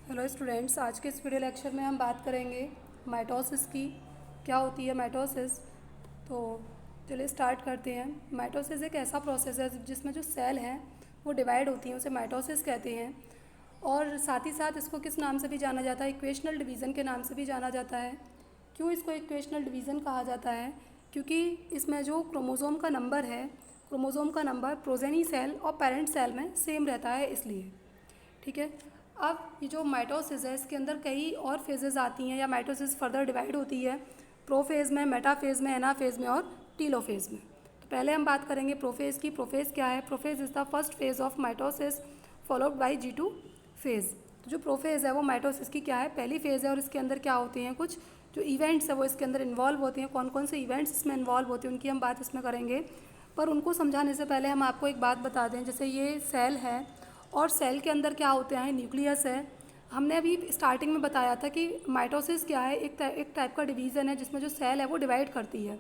Hello students, आज के इस वीडियो लेक्चर में हम बात करेंगे माइटोसिस की। क्या होती है माइटोसिस? तो चलिए स्टार्ट करते हैं। माइटोसिस एक ऐसा प्रोसेस है जिसमें जो सेल हैं वो डिवाइड होती हैं, उसे माइटोसिस कहते हैं। और साथ ही साथ इसको किस नाम से भी जाना जाता है? इक्वेशनल डिवीज़न के नाम से भी जाना जाता है। क्यों इसको इक्वेशनल डिवीज़न कहा जाता है? क्योंकि इसमें जो क्रोमोसोम का नंबर है, क्रोमोसोम का नंबर प्रोजेनी सेल और पेरेंट सेल में सेम रहता है, इसलिए। ठीक है। अब ये जो माइटोसिस है इसके अंदर कई और फेजेस आती हैं, या माइटोसिस फर्दर डिवाइड होती है प्रोफेज में, मेटाफेज में, एनाफेज में और टीलोफेज में। तो पहले हम बात करेंगे प्रोफेज की। प्रोफेज क्या है? Prophase is the first phase of mitosis followed by G2 phase. तो जो प्रोफेज है वो माइटोसिस की क्या है? पहली फेज है। और इसके अंदर क्या होते हैं, कुछ जो इवेंट्स है वो इसके अंदर इन्वॉल्व होते हैं। कौन कौन से इवेंट्स इसमें इन्वॉल्व होते हैं उनकी हम बात इसमें करेंगे। पर उनको समझाने से पहले हम आपको एक बात बता दें, जैसे ये सेल है और सेल के अंदर क्या होते हैं, न्यूक्लियस है। हमने अभी स्टार्टिंग में बताया था कि माइटोसिस क्या है, एक टाइप का डिवीज़न है जिसमें जो सेल है वो डिवाइड करती है।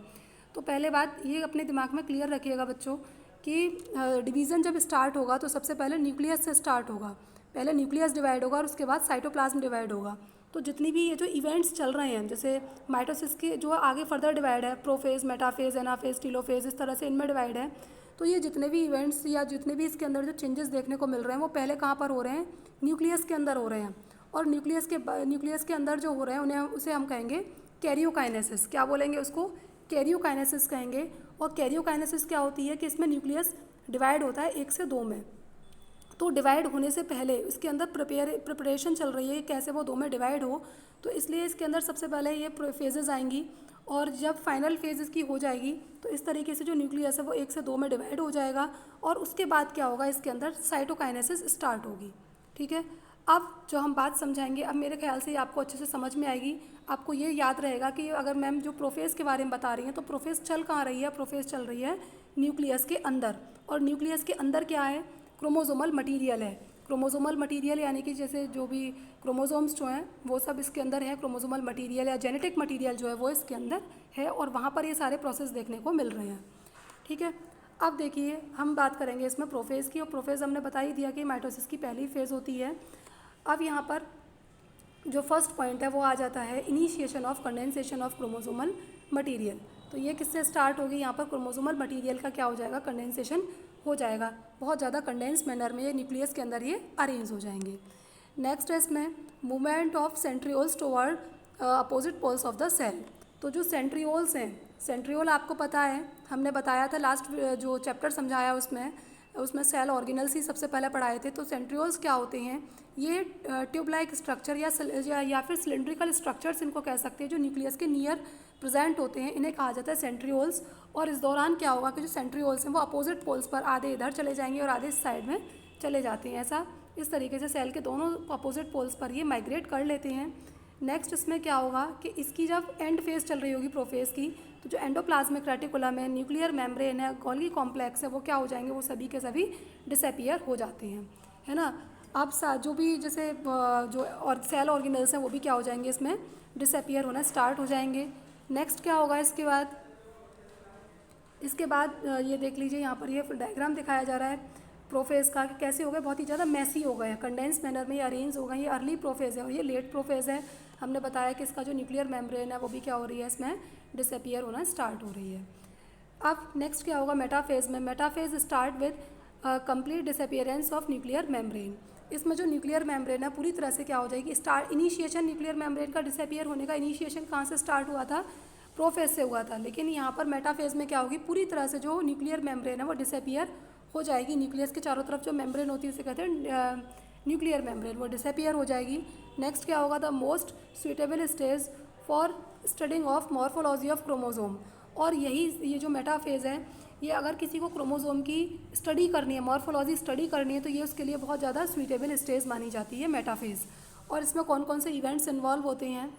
तो पहले बात ये अपने दिमाग में क्लियर रखिएगा बच्चों कि डिवीज़न जब स्टार्ट होगा तो सबसे पहले न्यूक्लियस से स्टार्ट होगा। पहले न्यूक्लियस डिवाइड होगा और उसके बाद साइटोप्लाज्म डिवाइड होगा। तो जितनी भी ये जो इवेंट्स चल रहे हैं, जैसे माइटोसिस के जो आगे फर्दर डिवाइड है, प्रोफेज, मेटाफेज, एनाफेज, टीलोफेज, इस तरह से इनमें डिवाइड है। तो ये जितने भी इवेंट्स या जितने भी इसके अंदर जो चेंजेस देखने को मिल रहे हैं वो पहले कहाँ पर हो रहे हैं? न्यूक्लियस के अंदर हो रहे हैं। और न्यूक्लियस के अंदर जो हो रहे हैं उन्हें उसे हम कहेंगे कैरियोकाइनेसिस। क्या बोलेंगे उसको? कैरियोकाइनेसिस कहेंगे। और कैरियोकाइनेसिस क्या होती है कि इसमें न्यूक्लियस डिवाइड होता है 1 से 2 में। तो डिवाइड होने से पहले इसके अंदर प्रिपरेशन चल रही है कैसे वो 2 में डिवाइड हो। तो इसलिए इसके अंदर सबसे पहले ये फेजेज़ आएंगी, और जब फाइनल फेज इसकी हो जाएगी तो इस तरीके से जो न्यूक्लियस है वो 1 से 2 में डिवाइड हो जाएगा। और उसके बाद क्या होगा, इसके अंदर साइटोकाइनेसिस स्टार्ट होगी। ठीक है। अब जो हम बात समझाएंगे, अब मेरे ख्याल से ये आपको अच्छे से समझ में आएगी। आपको ये याद रहेगा कि अगर मैम जो प्रोफेज के बारे में बता रही हैं तो प्रोफेज चल कहाँ रही है? प्रोफेज चल रही है न्यूक्लियस के अंदर। और न्यूक्लियस के अंदर क्या है? क्रोमोसोमल मटीरियल है। क्रोमोसोमल मटीरियल यानी कि जैसे जो भी क्रोमोसोम्स जो हैं वो सब इसके अंदर है। क्रोमोसोमल मटीरियल या जेनेटिक मटीरियल जो है वो इसके अंदर है, और वहाँ पर ये सारे प्रोसेस देखने को मिल रहे हैं। ठीक है। अब देखिए हम बात करेंगे इसमें प्रोफेज की। और प्रोफेज हमने बता ही दिया कि माइटोसिस की पहली फेज़ होती है। अब यहाँ पर जो फर्स्ट पॉइंट है वो आ जाता है initiation of condensation of chromosomal material. तो ये किससे स्टार्ट होगी? यहाँ पर क्रोमोसोमल मटीरियल का क्या हो जाएगा? कंडेंसेशन हो जाएगा। बहुत ज़्यादा कंडेंस मैनर में ये न्यूक्लियस के अंदर ये अरेंज हो जाएंगे। नेक्स्ट है इसमें movement of centrioles toward opposite poles of the cell. तो जो सेंट्रियोल्स हैं, सेंट्रियोल आपको पता है, हमने बताया था लास्ट जो चैप्टर समझाया उसमें उसमें सेल ऑर्गेनल्स ही सबसे पहले पढ़ाए थे। तो सेंट्रियोल्स क्या होते हैं? ये ट्यूब लाइक स्ट्रक्चर या फिर सिलेंड्रिकल स्ट्रक्चर्स इनको कह सकते हैं, जो न्यूक्लियस के नियर प्रेजेंट होते हैं, इन्हें कहा जाता है सेंट्रियोल्स। और इस दौरान क्या होगा कि जो सेंट्रियोल्स हैं वो अपोजिट पोल्स पर आधे इधर चले जाएंगे और आधे इस साइड में चले जाते हैं। ऐसा इस तरीके से सेल के दोनों अपोजिट पोल्स पर ये माइग्रेट कर लेते हैं। नेक्स्ट इसमें क्या होगा कि इसकी जब एंड फेज चल रही होगी प्रोफेज की, तो जो एंडोप्लाज्मिक रेटिकुलम है, न्यूक्लियर मेम्ब्रेन है, गोल्गी कॉम्प्लेक्स है, वो क्या हो जाएंगे? वो सभी के सभी डिसअपियर हो जाते हैं, है ना। अब जो भी जैसे जो और सेल ऑर्गेनल्स हैं वो भी क्या हो जाएंगे? इसमें डिसअपियर होना स्टार्ट हो जाएंगे। नेक्स्ट क्या होगा इसके बाद? इसके बाद ये देख लीजिए, यहाँ पर ये डायग्राम दिखाया जा रहा है प्रोफेज का कि कैसे हो गए, बहुत ही ज़्यादा मैसी हो गए हैं, कंडेंस मैनर में ये अरेंज हो गए। ये अर्ली प्रोफेज है और ये लेट प्रोफेज है। हमने बताया कि इसका जो न्यूक्लियर मेम्ब्रेन है वो भी क्या हो रही है? इसमें डिसअपियर होना स्टार्ट हो रही है। अब नेक्स्ट क्या होगा मेटाफेज में? Metaphase start with complete disappearance of nuclear membrane. इसमें जो न्यूक्लियर मेम्ब्रेन है पूरी तरह से क्या हो जाएगी? इनिशिएशन न्यूक्लियर मेम्ब्रेन का डिसअपियर होने का इनिशिएशन कहाँ से स्टार्ट हुआ था? प्रोफेज से हुआ था। लेकिन यहाँ पर मेटाफेज में क्या होगी? पूरी तरह से जो न्यूक्लियर मेम्ब्रेन है वो डिसअपियर हो जाएगी। न्यूक्लियस के चारों तरफ जो मेम्ब्रेन होती है उसे कहते हैं न्यूक्लियर मेम्ब्रेन, वो डिसअपियर हो जाएगी। नेक्स्ट क्या होगा? The most suitable stage for studying of morphology of chromosome. और ये जो मेटाफेज है, ये अगर किसी को क्रोमोसोम की स्टडी करनी है, मॉर्फोलॉजी स्टडी करनी है, तो ये उसके लिए बहुत ज़्यादा सुइटेबल स्टेज मानी जाती है मेटाफेज। और इसमें कौन कौन से इवेंट्स इन्वॉल्व होते हैं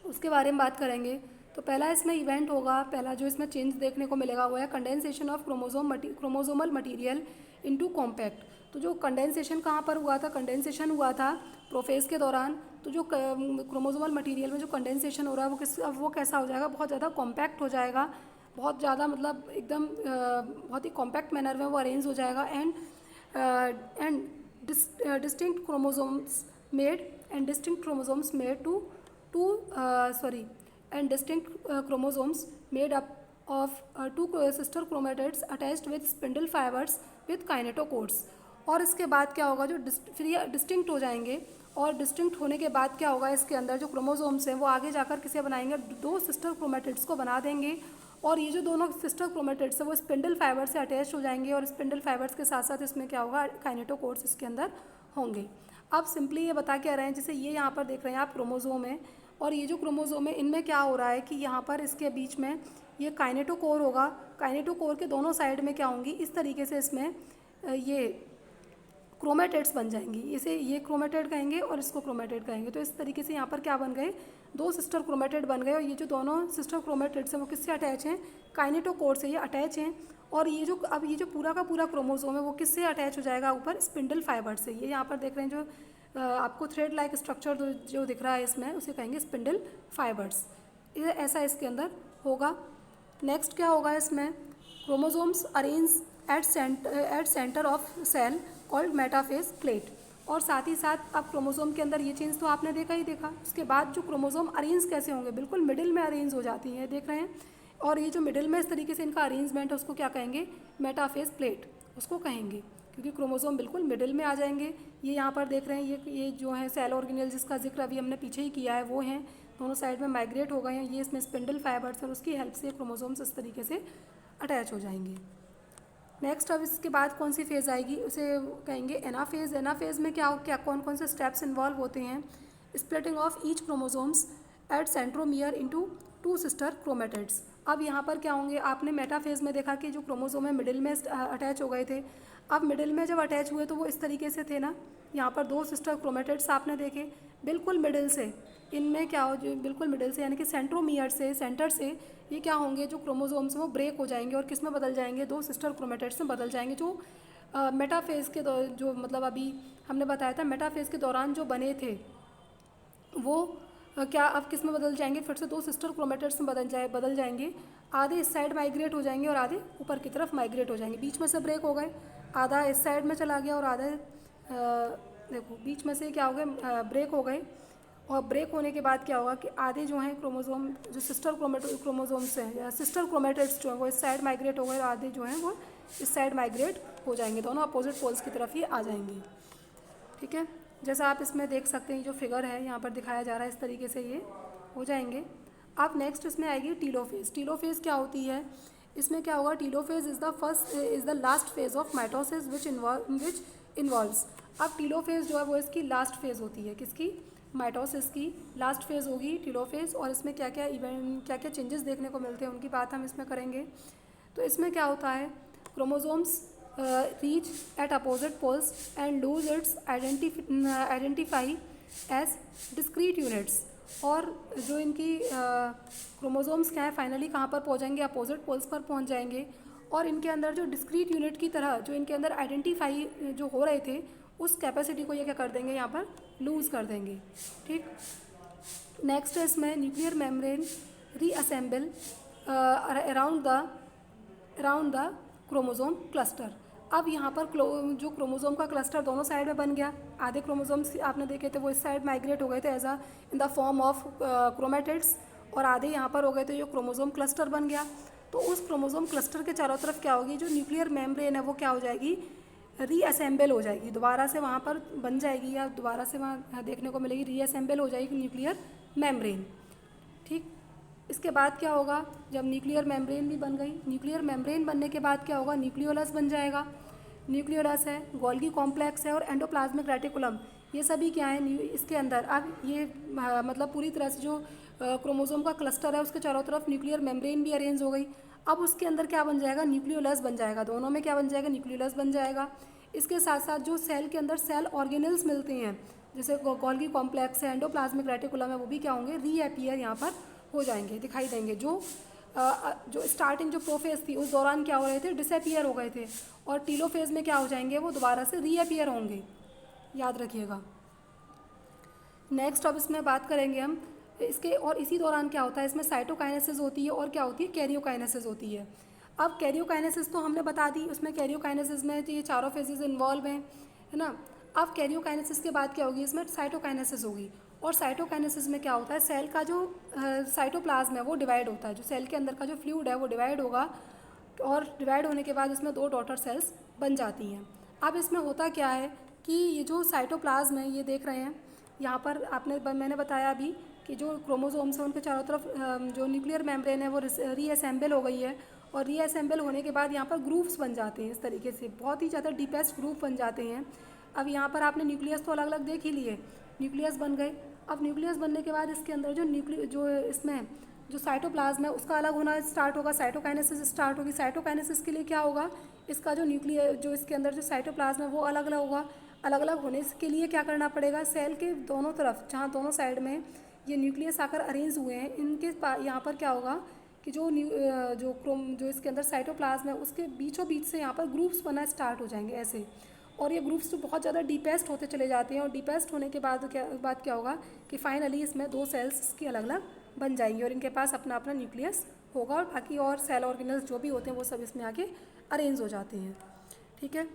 उसके बारे में बात करेंगे। तो पहला इसमें इवेंट होगा, पहला जो इसमें चेंज देखने को मिलेगा वो है condensation of chromosomal material into compact. तो जो कंडेंसेशन कहाँ पर हुआ था? कंडेंसेशन हुआ था प्रोफेज के दौरान। तो जो क्रोमोसोमल मटीरियल में जो कंडेंसेशन हो रहा है वो कैसा हो जाएगा? बहुत ज़्यादा कॉम्पैक्ट हो जाएगा, बहुत ज़्यादा मतलब एकदम बहुत ही कॉम्पैक्ट मैनर में वो अरेंज हो जाएगा। And distinct chromosomes made and distinct chromosomes made and distinct chromosomes made up of two sister chromatids attached with spindle fibers with kinetochores. और इसके बाद क्या होगा, जो फिर ये डिस्टिंक्ट हो जाएंगे और डिस्टिंक्ट होने के बाद क्या होगा, इसके अंदर जो क्रोमोसोम्स हैं वो आगे जाकर किसे बनाएंगे, दो सिस्टर क्रोमेटिड्स को बना देंगे। और ये जो दोनों सिस्टर क्रोमेटिड्स हैं वो स्पिंडल फाइबर से अटैच हो जाएंगे और स्पिंडल फाइबर्स के साथ साथ इसमें क्या होगा, काइनेटोकोर्स इसके अंदर होंगे। अब सिंपली ये बता के आ रहे हैं, जैसे ये यहाँ पर देख रहे हैं आप क्रोमोसोम है, और ये जो क्रोमोसोम है इनमें क्या हो रहा है कि यहाँ पर इसके बीच में ये काइनेटोकोर होगा। काइनेटोकोर के दोनों साइड में क्या होंगी, इस तरीके से इसमें ये क्रोमेटिड्स बन जाएंगी। इसे ये क्रोमेटिड कहेंगे और इसको क्रोमेटिड कहेंगे। तो इस तरीके से यहाँ पर क्या बन गए, दो सिस्टर क्रोमेटिड बन गए। और ये जो दोनों सिस्टर क्रोमेटिड्स हैं वो किससे अटैच हैं, काइनेटोकोर से ये अटैच हैं। और ये जो अब ये जो पूरा का पूरा क्रोमोसोम है वो किससे अटैच हो जाएगा, ऊपर स्पिंडल फाइबर से। ये यहाँ पर देख रहे हैं जो आपको थ्रेड लाइक स्ट्रक्चर जो दिख रहा है इसमें, उसे कहेंगे स्पिंडल फाइबर्स। ये ऐसा इसके अंदर होगा। नेक्स्ट क्या होगा, इसमें chromosomes arrange at centre of cell called metaphase plate. और साथ ही साथ अब क्रोमोसोम के अंदर ये चेंज तो आपने देखा ही देखा। उसके बाद जो क्रोमोसोम अरेंज कैसे होंगे, बिल्कुल मिडिल में अरेंज हो जाती हैं, देख रहे हैं। और ये जो मिडिल में इस तरीके से इनका अरेंजमेंट है उसको क्या कहेंगे, मेटाफेज प्लेट उसको कहेंगे, क्योंकि क्रोमोसोम बिल्कुल मिडिल में आ जाएंगे। ये यहाँ पर देख रहे हैं, ये जो है सेल ऑर्गेनेल जिसका जिक्र अभी हमने पीछे ही किया है वो हैं, दोनों साइड में माइग्रेट हो गए हैं। ये इसमें स्पिंडल फाइबर्स और उसकी हेल्प से क्रोमोसोम्स इस तरीके से अटैच हो जाएंगे। नेक्स्ट अब इसके बाद कौन सी फेज़ आएगी, उसे कहेंगे एनाफेज। एनाफेज में क्या कौन कौन से स्टेप्स इन्वॉल्व होते हैं, splitting of each chromosomes at centromere into two sister chromatids. अब यहाँ पर क्या होंगे, आपने मेटाफेज में देखा कि जो क्रोमोसोम है मिडिल में अटैच हो गए थे। अब मिडिल में जब अटैच हुए तो वो इस तरीके से थे ना, यहाँ पर दो सिस्टर क्रोमेटिड्स आपने देखे बिल्कुल मिडिल से। इनमें क्या हो, जो बिल्कुल मिडिल से यानी कि सेंट्रोमियर से, सेंटर से ये क्या होंगे, जो क्रोमोसोम्स हैं वो ब्रेक हो जाएंगे और किस में बदल जाएंगे, दो सिस्टर क्रोमेटिड्स में बदल जाएंगे। जो मेटाफेज के जो मतलब अभी हमने बताया था मेटाफेज के दौरान जो बने थे वो क्या अब किस में बदल जाएंगे, फिर से दो सिस्टर क्रोमेटिड्स में बदल जाएंगे। आधे इस साइड माइग्रेट हो जाएंगे और आधे ऊपर की तरफ माइग्रेट हो जाएंगे। बीच में से ब्रेक हो गए, आधा इस साइड में चला गया और आधा देखो बीच में से क्या हो गए, ब्रेक हो गए। और ब्रेक होने के बाद क्या होगा कि आधे जो हैं क्रोमोसोम, जो सिस्टर क्रोमोसोम्स हैं या सिस्टर क्रोमेटिड्स जो हैं वो इस साइड माइग्रेट हो गए और आधे जो हैं वो इस साइड माइग्रेट हो जाएंगे, दोनों अपोजिट पोल्स की तरफ ये आ जाएंगे। ठीक है, जैसा आप इसमें देख सकते हैं जो फिगर है यहाँ पर दिखाया जा रहा है, इस तरीके से ये हो जाएंगे। अब नेक्स्ट इसमें आएगी टीलोफेज। टीलोफेज क्या होती है, इसमें क्या होगा, telophase is the last phase of mitosis which involves. अब टीलोफेज जो है वो इसकी लास्ट फेज होती है, किसकी, माइटोसिस की लास्ट फेज़ होगी टीलोफेज। और इसमें क्या क्या चेंजेस देखने को मिलते हैं उनकी बात हम इसमें करेंगे। तो इसमें क्या होता है, chromosomes reach at opposite poles and lose its identify as discrete units. और जो इनकी क्रोमोसोम्स क्या है फाइनली कहाँ पर पहुँचेंगे, अपोजिट पोल्स पर पहुँच जाएंगे। और इनके अंदर जो डिस्क्रीट यूनिट की तरह जो इनके अंदर आइडेंटिफाई जो हो रहे थे उस कैपेसिटी को ये क्या कर देंगे, यहाँ पर लूज़ कर देंगे। ठीक, नेक्स्ट है इसमें nuclear membrane reassemble around the chromosome cluster. अब यहाँ पर जो क्रोमोसोम का क्लस्टर दोनों साइड में बन गया। आधे क्रोमोसोम्स आपने देखे थे वो इस साइड माइग्रेट हो गए थे as in the form of chromatids, और आधे यहाँ पर हो गए थे, जो क्रोमोसोम क्लस्टर बन गया। तो उस क्रोमोसोम क्लस्टर के चारों तरफ क्या होगी, जो न्यूक्लियर मेम्ब्रेन है वो क्या हो जाएगी, रीअसेंबल हो जाएगी, दोबारा से वहाँ पर बन जाएगी या दोबारा से वहाँ देखने को मिलेगी, रीअसेंबल हो जाएगी न्यूक्लियर मेम्ब्रेन। ठीक, इसके बाद क्या होगा, जब न्यूक्लियर मेम्ब्रेन भी बन गई, न्यूक्लियर मेम्ब्रेन बनने के बाद क्या होगा, न्यूक्लियोलस बन जाएगा। न्यूक्लियोलस है, गोल्गी कॉम्प्लेक्स है और एंडोप्लाज्मिक रेटिकुलम, ये सभी क्या है इसके अंदर। अब ये मतलब पूरी तरह से जो क्रोमोसोम का क्लस्टर है उसके चारों तरफ न्यूक्लियर मेम्ब्रेन भी अरेंज हो गई। अब उसके अंदर क्या बन जाएगा, न्यूक्लियोलस बन जाएगा, दोनों में क्या बन जाएगा, न्यूक्लियोलस बन जाएगा। इसके साथ साथ जो सेल के अंदर सेल ऑर्गेनल्स मिलते हैं, जैसे गोल्गी कॉम्प्लेक्स है, एंडोप्लाज्मिक रेटिकुलम है, वो भी क्या होंगे, रीअपीयर यहाँ पर हो जाएंगे, दिखाई देंगे। जो स्टार्टिंग जो प्रोफेज थी उस दौरान क्या हो रहे थे, डिसअपीयर हो गए थे, और टीलोफेज में क्या हो जाएंगे, वो दोबारा से रीअपीयर होंगे, याद रखिएगा। नेक्स्ट अब इसमें बात करेंगे हम इसके, और इसी दौरान क्या होता है, इसमें साइटोकाइनेसिस होती है और क्या होती है, कैरियोकाइनेसिस होती है। अब कैरियोकाइनेसिस तो हमने बता दी, उसमें कैरियोकाइनेसिस में ये चारों फेजेस इन्वॉल्व हैं, है ना। अब कैरियोकाइनेसिस के बाद क्या होगी, इसमें साइटोकाइनेसिस होगी। और साइटोकाइनेसिस में क्या होता है, सेल का जो साइटोप्लाज्म है वो डिवाइड होता है, जो सेल के अंदर का जो फ्लूइड है वो डिवाइड होगा, और डिवाइड होने के बाद इसमें 2 डॉटर सेल्स बन जाती हैं। अब इसमें होता क्या है कि ये जो साइटोप्लाज्म है, ये देख रहे हैं यहाँ पर मैंने बताया अभी कि जो क्रोमोसोम्स हैं उनके चारों तरफ जो न्यूक्लियर मेम्ब्रेन है वो रीअसेंबल हो गई है, और रीअसेंबल होने के बाद यहाँ पर ग्रूव्स बन जाते हैं। इस तरीके से बहुत ही ज़्यादा डीपेस्ट ग्रूव बन जाते हैं। अब यहाँ पर आपने न्यूक्लियस तो अलग अलग देख ही लिए, न्यूक्लियस बन गए। अब न्यूक्लियस बनने के बाद इसके अंदर जो इसमें जो साइटोप्लाज्म है उसका अलग होना स्टार्ट होगा, साइटोकाइनेसिस स्टार्ट होगी। साइटोकाइनेसिस के लिए क्या होगा, इसका जो जो इसके अंदर जो साइटोप्लाज्म है वो अलग अलग होगा। अलग अलग होने के लिए क्या करना पड़ेगा, सेल के दोनों तरफ, जहाँ दोनों साइड में ये न्यूक्लियस आकर अरेंज हुए हैं, इनके यहाँ पर क्या होगा कि जो इसके अंदर साइटोप्लाज्म है उसके बीचों बीच से यहाँ पर ग्रुप्स बनना स्टार्ट हो जाएंगे ऐसे। और ये ग्रुप्स तो बहुत ज़्यादा डीपेस्ट होते चले जाते हैं, और डीपेस्ट होने के बाद क्या होगा कि फाइनली इसमें 2 सेल्स की अलग अलग बन जाएंगी, और इनके पास अपना अपना न्यूक्लियस होगा, और बाकी और सेल ऑर्गेनल्स जो भी होते हैं वो सब इसमें आके अरेंज हो जाते हैं। ठीक है,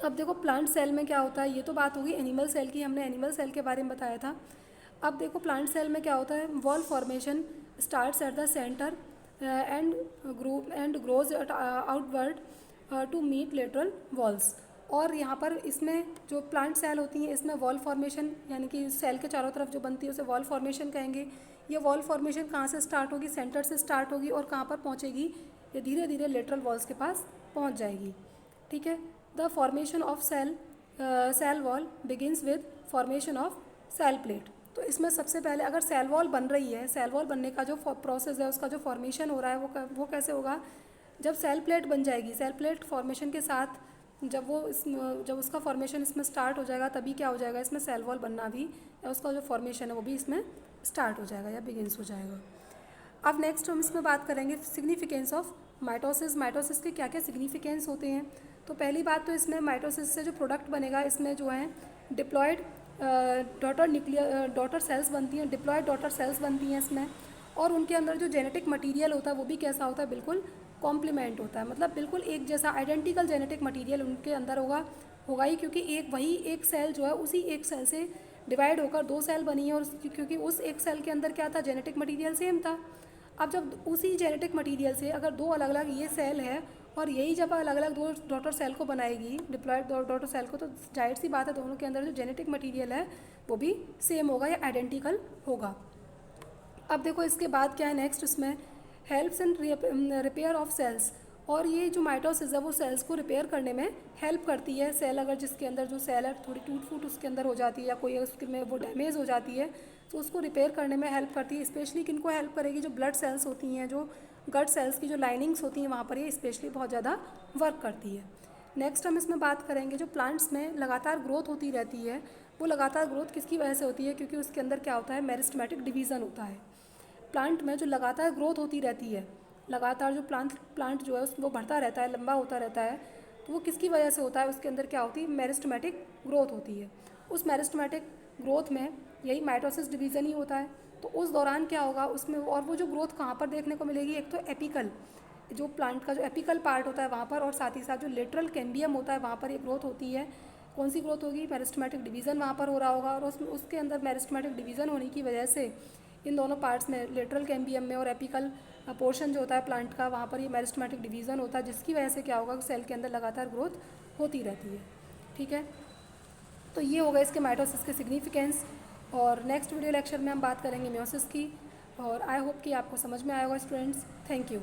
अब देखो प्लांट सेल में क्या होता है, ये तो बात होगी एनिमल सेल की, हमने एनिमल सेल के बारे में बताया था। अब देखो प्लांट सेल में क्या होता है, wall formation starts at the centre and grows outward to meet lateral walls. और यहाँ पर इसमें जो प्लांट सेल होती हैं इसमें वॉल फॉर्मेशन, यानी कि सेल के चारों तरफ जो बनती है उसे वॉल फॉर्मेशन कहेंगे। ये वॉल फॉर्मेशन कहाँ से स्टार्ट होगी, सेंटर से स्टार्ट होगी, और कहाँ पर पहुँचेगी, ये धीरे धीरे लेटरल वॉल्स के पास पहुँच जाएगी। ठीक है, the formation of cell wall begins with formation of cell plate. तो इसमें सबसे पहले अगर सेल वॉल बन रही है, सेल वॉल बनने का जो प्रोसेस है उसका जो फॉर्मेशन हो रहा है वो कैसे होगा, जब सेल प्लेट बन जाएगी। सेल प्लेट फॉर्मेशन के साथ जब उसका फॉर्मेशन इसमें स्टार्ट हो जाएगा तभी क्या हो जाएगा, इसमें सेल वॉल बनना भी, या उसका जो फॉर्मेशन है वो भी इसमें स्टार्ट हो जाएगा या बिगिनस हो जाएगा। अब नेक्स्ट हम इसमें बात करेंगे सिग्निफिकेंस ऑफ माइटोसिस। माइटोसिस के क्या क्या सिग्निफिकेंस होते हैं। तो पहली बात तो इसमें माइटोसिस से जो प्रोडक्ट बनेगा इसमें जो है डिप्लॉयड डॉटर सेल्स बनती हैं, डिप्लॉयड डॉटर सेल्स बनती हैं इसमें, और उनके अंदर जो जेनेटिक मटेरियल होता है वो भी कैसा होता है, बिल्कुल कॉम्प्लीमेंट होता है, मतलब बिल्कुल एक जैसा आइडेंटिकल जेनेटिक मटेरियल उनके अंदर होगा ही, क्योंकि एक सेल जो है उसी एक सेल से डिवाइड होकर 2 सेल बनी है, और क्योंकि उस एक सेल के अंदर क्या था, जेनेटिक मटेरियल सेम था। अब जब उसी जेनेटिक मटेरियल से अगर 2 अलग अलग ये सेल है, और यही जब अलग अलग 2 डॉटर सेल को बनाएगी, डिप्लॉयड डॉटर सेल को, तो जाहिर सी बात है दोनों के अंदर जो जेनेटिक मटेरियल है वो भी सेम होगा या आइडेंटिकल होगा। अब देखो इसके बाद क्या है नेक्स्ट, इसमें helps in repair of cells. और ये जो माइटोसिस है वो सेल्स को रिपेयर करने में हेल्प करती है। सेल अगर जिसके अंदर जो सेल है थोड़ी टूट फूट उसके अंदर हो जाती है, या कोई उसके में वो डैमेज हो जाती है, तो उसको रिपेयर करने में हेल्प करती है। स्पेशली किनको हेल्प करेगी, जो ब्लड सेल्स होती हैं, जो गट सेल्स की जो लाइनिंग्स होती हैं वहाँ पर ये स्पेशली बहुत ज़्यादा वर्क करती है। नेक्स्ट हम इसमें बात करेंगे जो प्लांट्स में लगातार ग्रोथ होती रहती है, वो लगातार ग्रोथ किसकी वजह से होती है, क्योंकि उसके अंदर क्या होता है, मेरिस्टेमेटिक डिवीज़न होता है। प्लांट में जो लगातार ग्रोथ होती रहती है, लगातार जो प्लांट जो है वो बढ़ता रहता है, लंबा होता रहता है, तो वो किसकी वजह से होता है, उसके अंदर क्या होती है, मेरिस्टेमेटिक ग्रोथ होती है। उस मेरिस्टेमेटिक ग्रोथ में यही माइटोसिस डिवीज़न ही होता है। तो उस दौरान क्या होगा उसमें, और वो जो ग्रोथ कहाँ पर देखने को मिलेगी, एक तो एपिकल, जो प्लांट का जो एपिकल पार्ट होता है वहाँ पर, और साथ ही साथ जो लेटरल कैम्बियम होता है वहाँ पर ये ग्रोथ होती है। कौन सी ग्रोथ होगी, मेरिस्टेमेटिक डिवीज़न वहाँ पर हो रहा होगा, और उसके अंदर मेरिस्टेमेटिक डिवीज़न होने की वजह से इन दोनों पार्ट्स में, लेटरल कैम्बियम में और एपिकल पोर्शन जो होता है प्लांट का, वहाँ पर ये मेरिस्टेमेटिक डिवीज़न होता है, जिसकी वजह से क्या होगा, सेल के अंदर लगातार ग्रोथ होती रहती है। ठीक है, तो ये होगा इसके माइटोसिस के सिग्निफिकेंस। और नेक्स्ट वीडियो लेक्चर में हम बात करेंगे मियोसिस की, और आई होप कि आपको समझ में आएगा स्टूडेंट्स। Thank you.